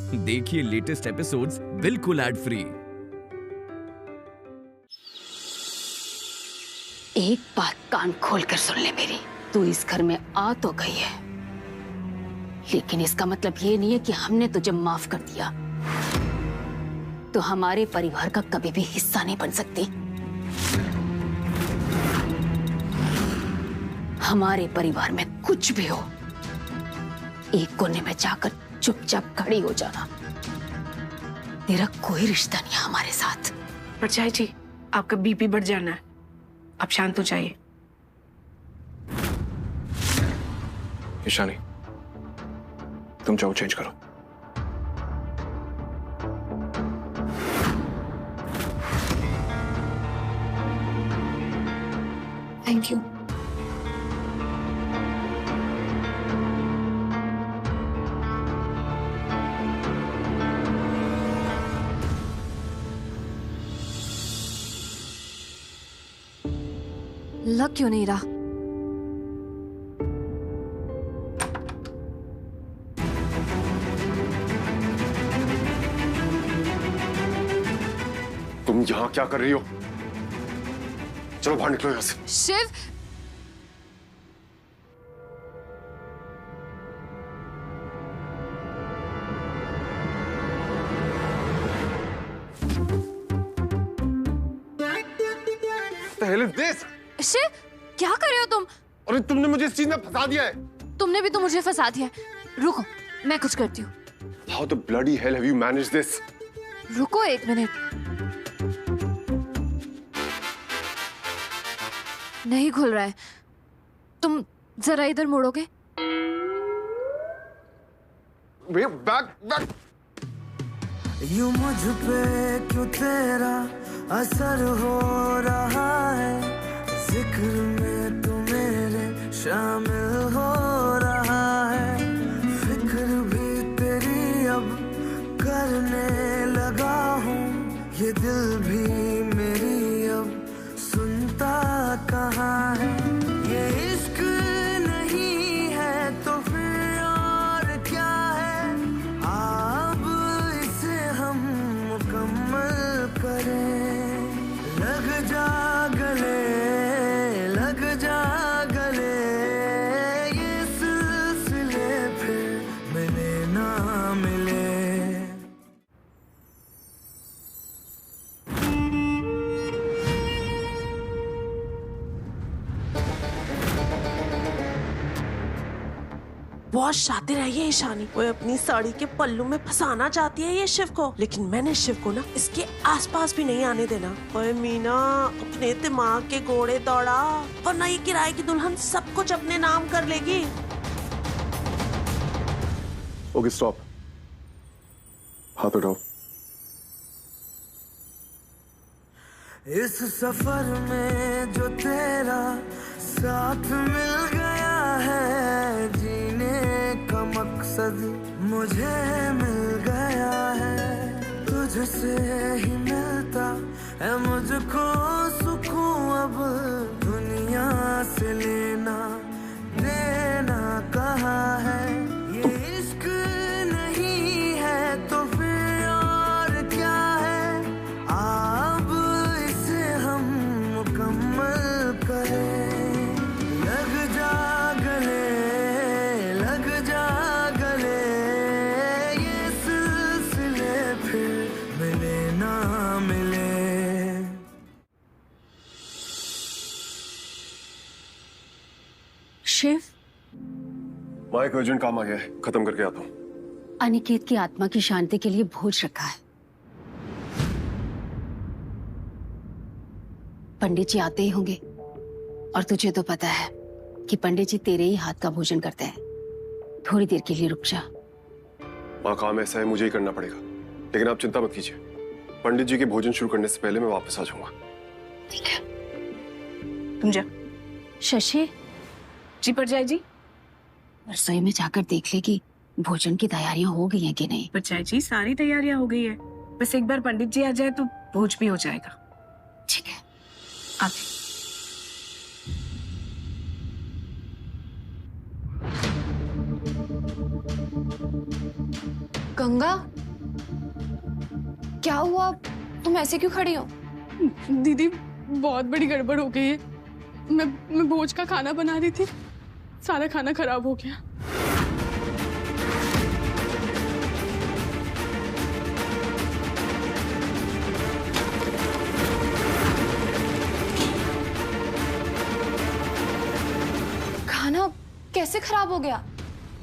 देखिए latest episodes बिल्कुल ad free. एक बात कान खोलकर सुन ले मेरी, तू इस घर में आ तो गई है, लेकिन इसका मतलब ये नहीं है कि हमने तुझे माफ कर दिया। तो हमारे परिवार का कभी भी हिस्सा नहीं बन सकती। हमारे परिवार में कुछ भी हो, एक कोने में जाकर चुपचाप खड़ी हो जाना। तेरा कोई रिश्ता नहीं है हमारे साथ। परछाई जी, आपका बीपी बढ़ जाना है, आप शांत हो जाइए। ईशानी, तुम जाओ चेंज करो। Thank you. लग क्यों नहीं रहा? तुम यहां क्या कर रही हो? चलो बाहर निकलो यहां से। Shiv, The hell is this? Shiv क्या कर रहे हो तुम? अरे तुमने मुझे इस चीज में फंसा दिया है। तुमने भी तो मुझे फंसा दिया है। रुको, मैं कुछ करती हूँ। How the bloody hell have you managed this? रुको एक मिनट। नहीं खुल रहा है। तुम जरा इधर मुड़ोगे? Wait, back. यूं मुझ पे क्यों तेरा असर हो रहा है, जिक्र में तू मेरे शामिल हो रहा है, फिक्र भी तेरी अब करने लगा हूँ, ये दिल भी मेरी अब सुनता कहाँ है। ये इश्क नहीं है तो फिर और क्या है, अब इसे हम मुकम्मल करें। लग जा गले, ये सिलसिले फिर मिले ना मिले। बहुत शातिर है ये ईशानी। वो अपनी साड़ी के पल्लू में फंसाना चाहती है ये शिव को, लेकिन मैंने शिव को ना इसके आसपास भी नहीं आने देना। ओए मीना, अपने दिमाग के घोड़े दौड़ा, वरना ये किराए की दुल्हन सब कुछ अपने नाम कर लेगी। ओके स्टॉप, हाथ उठाओ। इस सफर में जो तेरा साथ मिल गया है, जीने का मकसद मुझे मिल गया है। तुझसे ही मिलता है मुझको सुकून, अब दुनिया से लेना देना कहाँ है। ये इश्क नहीं है तो फिर और क्या है, अब इसे हम मुकम्मल करें। लग जा गले, ये सिलसिले फिर मिले ना मिले। शिव, माँ एक अर्जेंट काम आ गया है, खत्म करके आता हूँ। अनिकेत की आत्मा की शांति के लिए भोज रखा है। पंडित जी आते ही होंगे, और तुझे तो पता है कि पंडित जी तेरे ही हाथ का भोजन करते हैं। थोड़ी देर के लिए रुक जा। माँ काम ऐसा है, मुझे ही करना पड़ेगा, लेकिन आप चिंता मत कीजिए। पंडित जी के भोजन शुरू करने से पहले मैं वापस आ जाऊंगा। ठीक है, तुम जा। शशि, जी परछाई जी। रसोई में जाकर देख ले कि भोजन की तैयारियां हो गई हैं कि नहीं। परछाई जी, सारी तैयारियां हो गई है, बस एक बार पंडित जी आ जाए तो भोज भी हो जाएगा। ठीक है, आते। गंगा, क्या हुआ? तुम ऐसे क्यों खड़ी हो? दीदी बहुत बड़ी गड़बड़ हो गई है। मैं भोज का खाना बना रही थी, सारा खाना खराब हो गया। खाना कैसे खराब हो गया?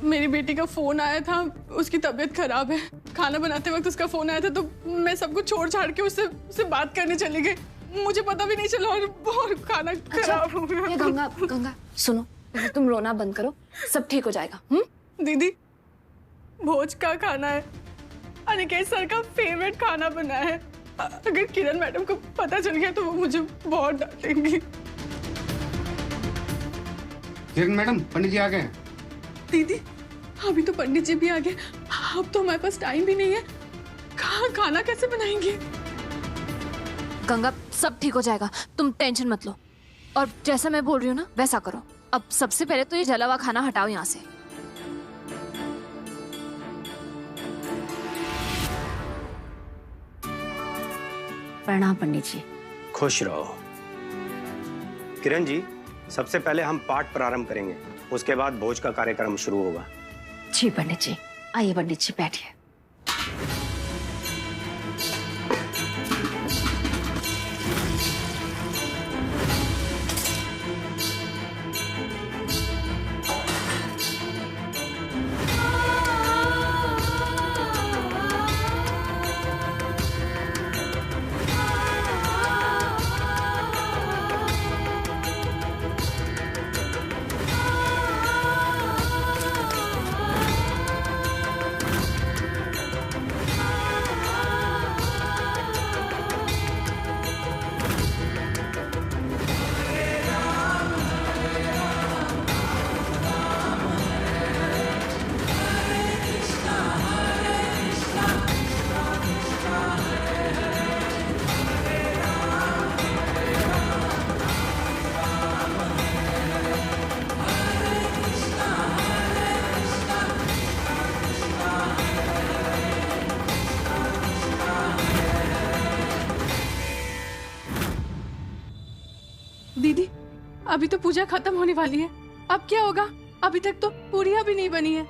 मेरी बेटी का फोन आया था, उसकी तबीयत खराब है। खाना बनाते वक्त उसका फोन आया था तो मैं सब कुछ छोड़ छाड़ के उससे बात करने चली गई। मुझे पता भी नहीं चला और खाना खराब हो गया। ये गंगा सुनो, पहले तुम रोना बंद करो, सब ठीक हो जाएगा। दीदी भोज का खाना है, अनिकेत सर का फेवरेट खाना बना है। अगर किरण मैडम को पता चल गया तो वो मुझे बहुत डांटेंगी। किरण मैडम, पंडित जी आ गए। दीदी अभी तो पंडित जी भी आ गए, अब तो हमारे पास टाइम भी नहीं है। खाना कैसे बनाएंगे? गंगा सब ठीक हो जाएगा, तुम टेंशन मत लो। और जैसा मैं बोल रही हूँ ना वैसा करो। अब सबसे पहले तो ये जला हुआ खाना हटाओ यहाँ से। प्रणाम पंडित जी। खुश रहो। किरण जी, सबसे पहले हम पाठ प्रारंभ करेंगे, उसके बाद भोज का कार्यक्रम शुरू होगा। जी पंडित जी। आइए पंडित जी बैठिए। दीदी अभी तो पूजा खत्म होने वाली है, अब क्या होगा? अभी तक तो पूरियां भी नहीं बनी है।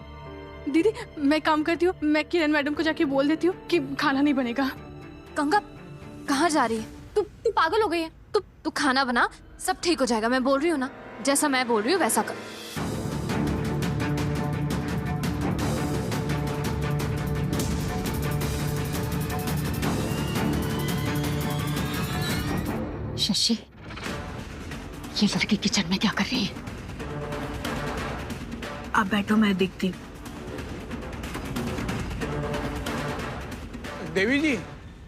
दीदी मैं काम करती हूँ, मैं किरण मैडम को जाके बोल देती हूँ कि खाना नहीं बनेगा। गंगा कहाँ जा रही है? तू पागल हो गई है? तू खाना बना, सब ठीक हो जाएगा। मैं बोल रही हूँ ना, जैसा मैं बोल रही हूँ वैसा कर। शशि, ये लड़की किचन में क्या कर रही है? आप बैठो, मैं देखती हूँ। देवी जी,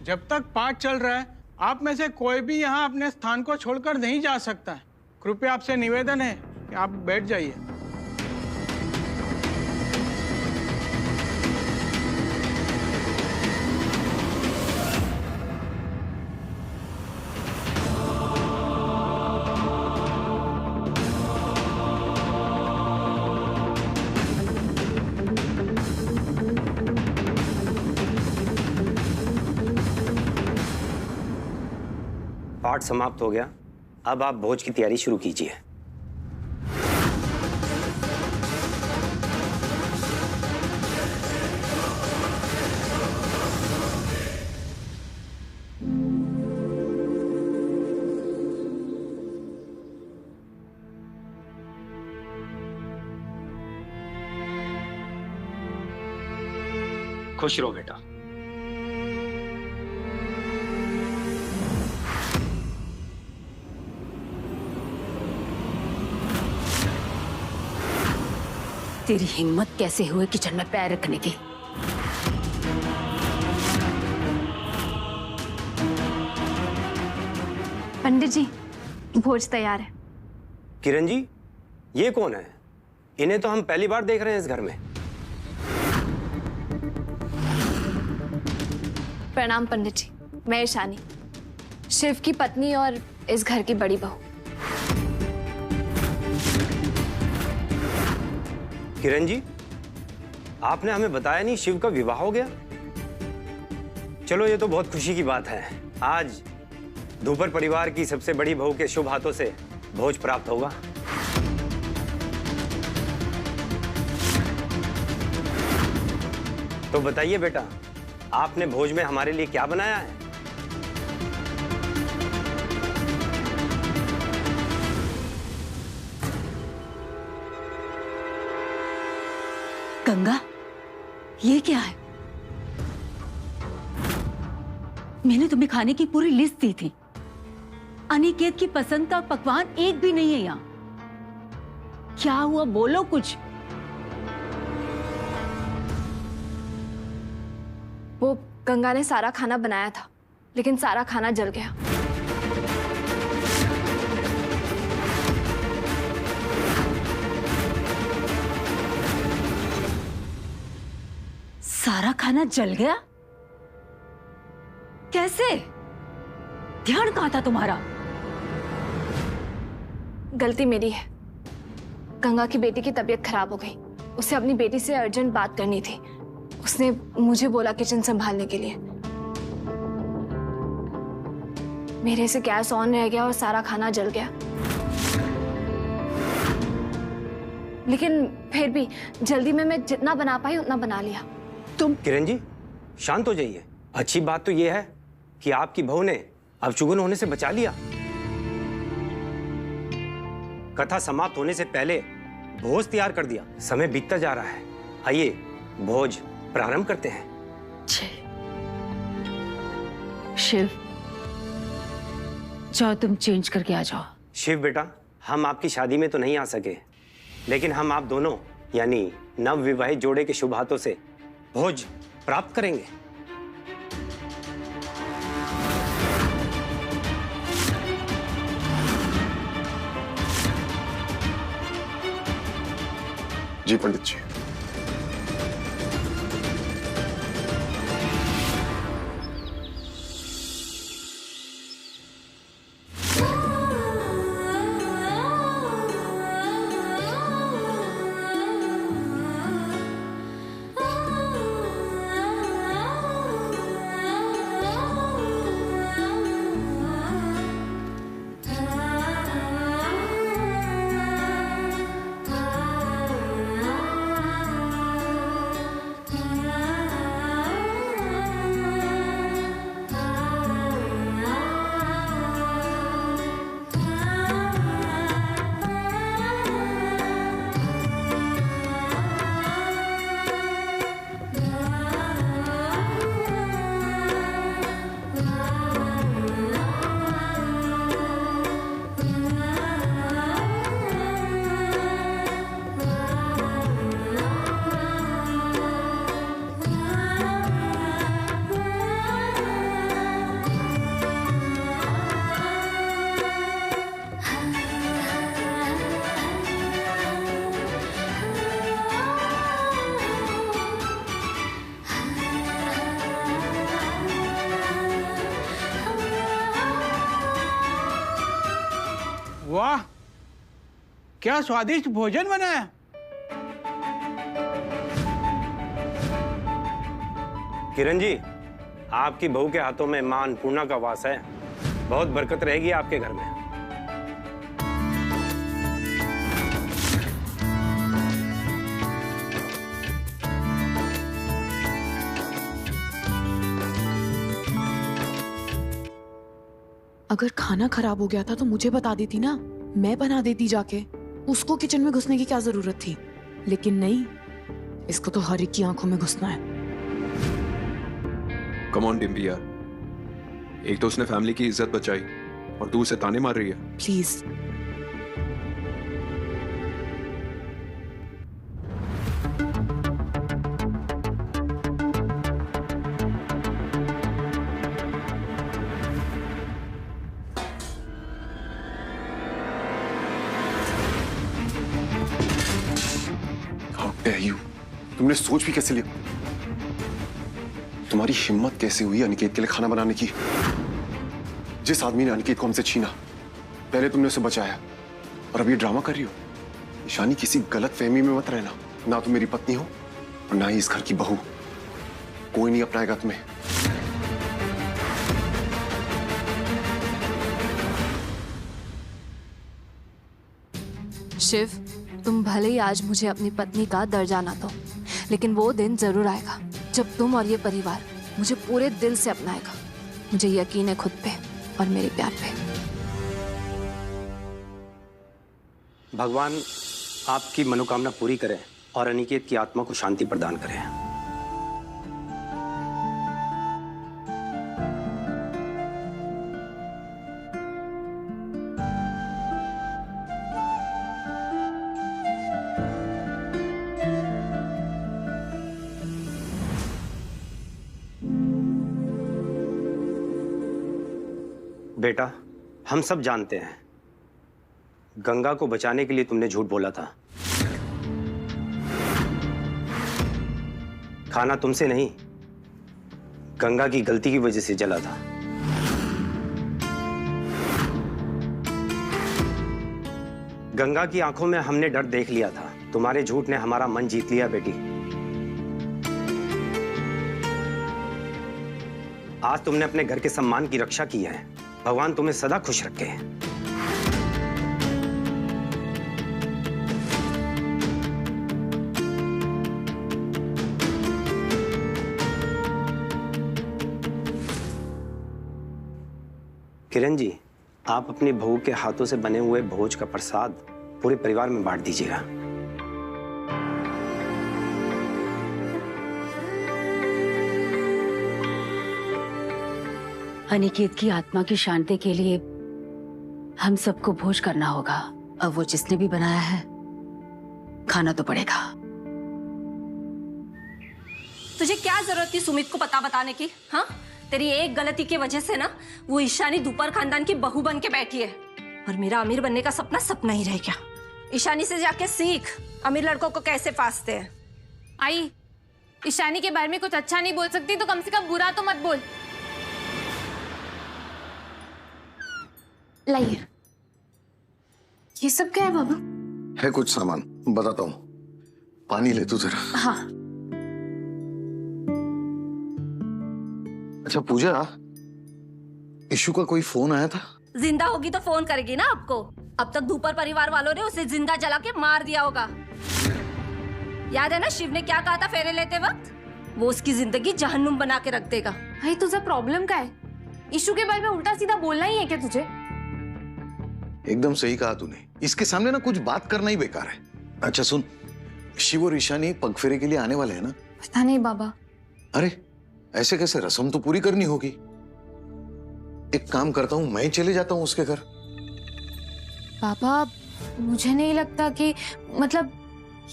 जब तक पाठ चल रहा है आप में से कोई भी यहाँ अपने स्थान को छोड़कर नहीं जा सकता है। कृपया आपसे निवेदन है कि आप बैठ जाइए। पाठ समाप्त हो गया, अब आप भोज की तैयारी शुरू कीजिए। खुश रहो बेटा। तेरी हिम्मत कैसे हुई किचन में पैर रखने की? पंडित जी भोज तैयार है। किरण जी, ये कौन है? इन्हें तो हम पहली बार देख रहे हैं इस घर में। प्रणाम पंडित जी, मैं ईशानी, शिव की पत्नी और इस घर की बड़ी बहू। किरण जी, आपने हमें बताया नहीं शिव का विवाह हो गया? चलो ये तो बहुत खुशी की बात है। आज धूपर परिवार की सबसे बड़ी बहू के शुभ हाथों से भोज प्राप्त होगा। तो बताइए बेटा, आपने भोज में हमारे लिए क्या बनाया है? गंगा, ये क्या है? मैंने तुम्हें खाने की पूरी लिस्ट दी थी। अनिकेत की पसंद का पकवान एक भी नहीं है यहाँ। क्या हुआ, बोलो कुछ। वो गंगा ने सारा खाना बनाया था, लेकिन सारा खाना जल गया। सारा खाना जल गया? कैसे? ध्यान कहाँ था तुम्हारा? गलती मेरी है। गंगा की बेटी की तबीयत खराब हो गई। उसे अपनी बेटी से अर्जेंट बात करनी थी। उसने मुझे बोला किचन संभालने के लिए। मेरे से गैस ऑन रह गया और सारा खाना जल गया। लेकिन फिर भी जल्दी में मैं जितना बना पाई उतना बना लिया। तुम किरण जी शांत हो जाइए। अच्छी बात तो यह है कि आपकी बहू ने अपशगुन होने से बचा लिया। कथा समाप्त होने से पहले भोज तैयार कर दिया। समय बीतता जा रहा है। आइए भोज प्रारंभ करते हैं। शिव, जाओ तुम चेंज करके आ जाओ। शिव बेटा, हम आपकी शादी में तो नहीं आ सके, लेकिन हम आप दोनों यानी नव विवाहित जोड़े के शुभ हाथों से भोज प्राप्त करेंगे। जी पंडित जी। वाह, क्या स्वादिष्ट भोजन बना है। किरण जी, आपकी बहू के हाथों में मां अन्नपूर्णा का वास है। बहुत बरकत रहेगी आपके घर में। अगर खाना खराब हो गया था तो मुझे बता देती ना, मैं बना देती जाके। उसको किचन में घुसने की क्या जरूरत थी? लेकिन नहीं, इसको तो हर एक की आंखों में घुसना है। कम ऑन डिम्पी यार, एक तो उसने फैमिली की इज्जत बचाई और तू उसे ताने मार रही है। प्लीज। तुमने सोच भी कैसे लिया? तुम्हारी हिम्मत कैसे हुई अनिकेत के लिए खाना बनाने की? जिस आदमी ने अनिकेत को हमसे छीना, पहले तुमने उसे बचाया और अब ये ड्रामा कर रही हो। ईशानी, किसी गलत फहमी में मत रहना। ना तुम मेरी पत्नी हो और ना ही इस घर की बहू। कोई नहीं अपनाएगा तुम्हें। शिव, तुम भले ही आज मुझे अपनी पत्नी का दर्जा ना दो, लेकिन वो दिन जरूर आएगा जब तुम और ये परिवार मुझे पूरे दिल से अपनाएगा। मुझे यकीन है खुद पे और मेरे प्यार पे। भगवान आपकी मनोकामना पूरी करें और अनिकेत की आत्मा को शांति प्रदान करें। बेटा, हम सब जानते हैं गंगा को बचाने के लिए तुमने झूठ बोला था। खाना तुमसे नहीं, गंगा की गलती की वजह से जला था। गंगा की आंखों में हमने डर देख लिया था। तुम्हारे झूठ ने हमारा मन जीत लिया बेटी। आज तुमने अपने घर के सम्मान की रक्षा की है। भगवान तुम्हें सदा खुश रखे। किरण जी, आप अपनी बहू के हाथों से बने हुए भोज का प्रसाद पूरे परिवार में बांट दीजिएगा। अनिकेत की आत्मा की शांति के लिए हम सबको भोज करना होगा। अब वो जिसने भी बनाया है, खाना तो पड़ेगा। तुझे क्या जरूरत थी सुमित को पता बताने की? हाँ, तेरी एक गलती की वजह से ना वो ईशानी दुपर खानदान की बहू बन के बैठी है और मेरा अमीर बनने का सपना सपना ही रह गया। ईशानी से जाके सीख अमीर लड़कों को कैसे फांसते हैं। आई, ईशानी के बारे में कुछ अच्छा नहीं बोल सकती तो कम से कम बुरा तो मत बोल। लाइए। ये सब क्या है बाबा? है कुछ सामान, बताता हूँ। पानी ले तू जरा। हाँ। अच्छा पूजा, इशू का कोई फोन आया था? जिंदा होगी तो फोन करेगी ना आपको। अब तक धूपर परिवार वालों ने उसे जिंदा जला के मार दिया होगा। याद है ना शिव ने क्या कहा था फेरे लेते वक्त? वो उसकी जिंदगी जहन्नुम बना के रख देगा। भाई तुझे प्रॉब्लम क्या है? इशू के बारे में उल्टा सीधा बोलना ही है क्या तुझे? एकदम सही कहा तूने। इसके सामने ना कुछ बात करना ही बेकार है। अच्छा सुन, शिव और ईशानी पगफेरे के लिए आने वाले हैं ना? पता नहीं बाबा। अरे ऐसे कैसे? रस्म तो पूरी करनी होगी। एक काम करता हूँ, मैं चले जाता हूँ उसके घर। पापा, मुझे नहीं लगता कि मतलब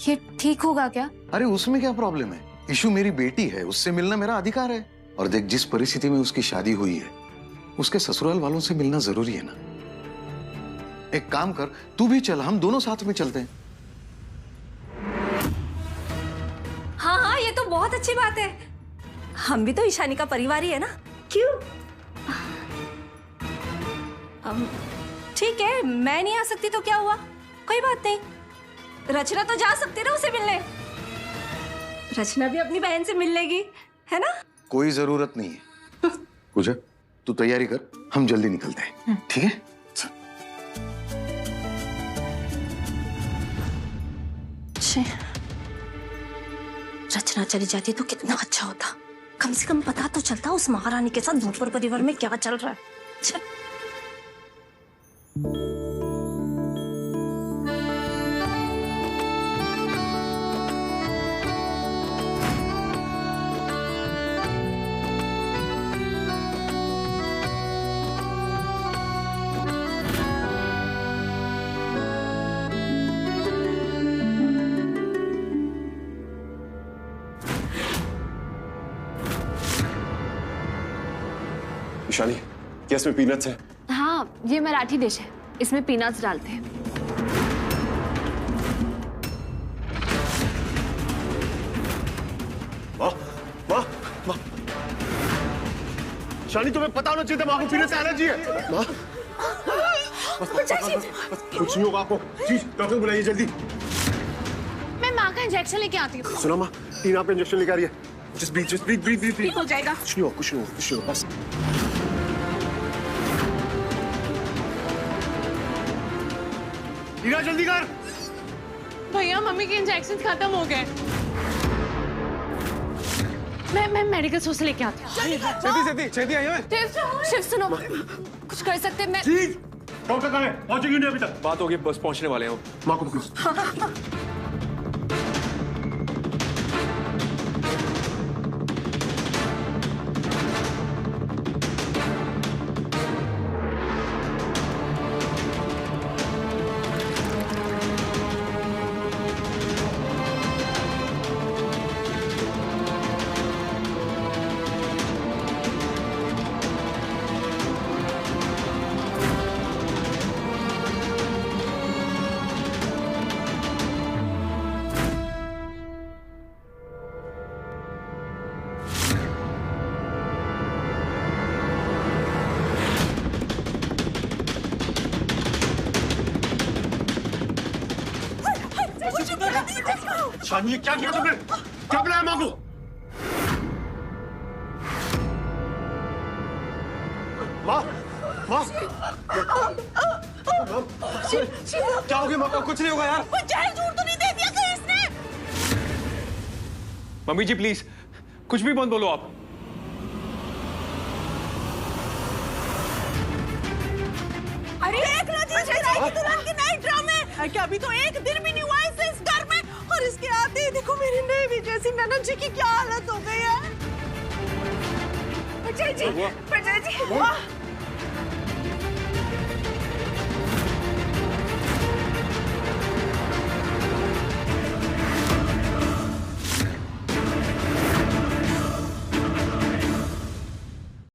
ये ठीक होगा क्या? अरे उसमें क्या प्रॉब्लम है? इशू मेरी बेटी है, उससे मिलना मेरा अधिकार है। और देख, जिस परिस्थिति में उसकी शादी हुई है, उसके ससुराल वालों से मिलना जरूरी है ना। एक काम कर, तू भी चल, हम दोनों साथ में चलते हैं। हाँ हाँ, ये तो बहुत अच्छी बात है। हम भी तो ईशानी का परिवार ही है ना, क्यों? ठीक है, मैं नहीं आ सकती तो क्या हुआ? कोई बात नहीं, रचना तो जा सकती ना उसे मिलने। रचना भी अपनी बहन से मिल लेगी, है ना? कोई जरूरत नहीं है। पूजा, तू तैयारी कर, हम जल्दी निकलते हैं, ठीक है? रचना चली जाती तो कितना अच्छा होता। कम से कम पता तो चलता उस महारानी के साथ धूपर परिवार में क्या चल रहा है। ईशानी, क्या इसमें पीनट्स है? हाँ, ये मराठी डिश है, इसमें पीनट्स डालते हैं। माँ, माँ, माँ। ईशानी, तुम्हें पता होना चाहिए था माँ को पीनट्स से एलर्जी है। माँ, कुछ नहीं होगा आपको। जी, डॉक्टर बुलाइए जल्दी। मैं माँ का इंजेक्शन लेके आती हूँ। सुनो माँ, टीना पे इंजेक्शन लेके आ रही है। Just breathe. ठीक हो जाएगा। कुछ नहीं हो, बस। टीना जल्दी कर। भैया मम्मी के इंजेक्शन खत्म हो गए। मैं मेडिकल स्टोर से लेके आती हूँ। छेदी आई है। शिव सुनो, कुछ कर सकते हैं? मैं डॉक्टर कहाँ है? पहुंचेंगे नहीं अभी तक। बात होगी, बस पहुंचने वाले हैं। माँ को पकड़ो। शानी, ये क्या किया तुमने? क्या बुलाया माँ को? माँ, माँ, क्या हो गया माँ को? कुछ नहीं होगा यार। जाहिल झूठ तो नहीं दे दिया कहीं इसने? मम्मी जी प्लीज, कुछ भी मत बोलो आप। अरे देख लो जी, दुल्हन के नए ड्रामे। क्या अभी तो एक दिन भी नहीं हुआ है इस घर में, और इसके आते ही देखो मेरी नई जैसी ननद जी की क्या हालत हो गई है। जी,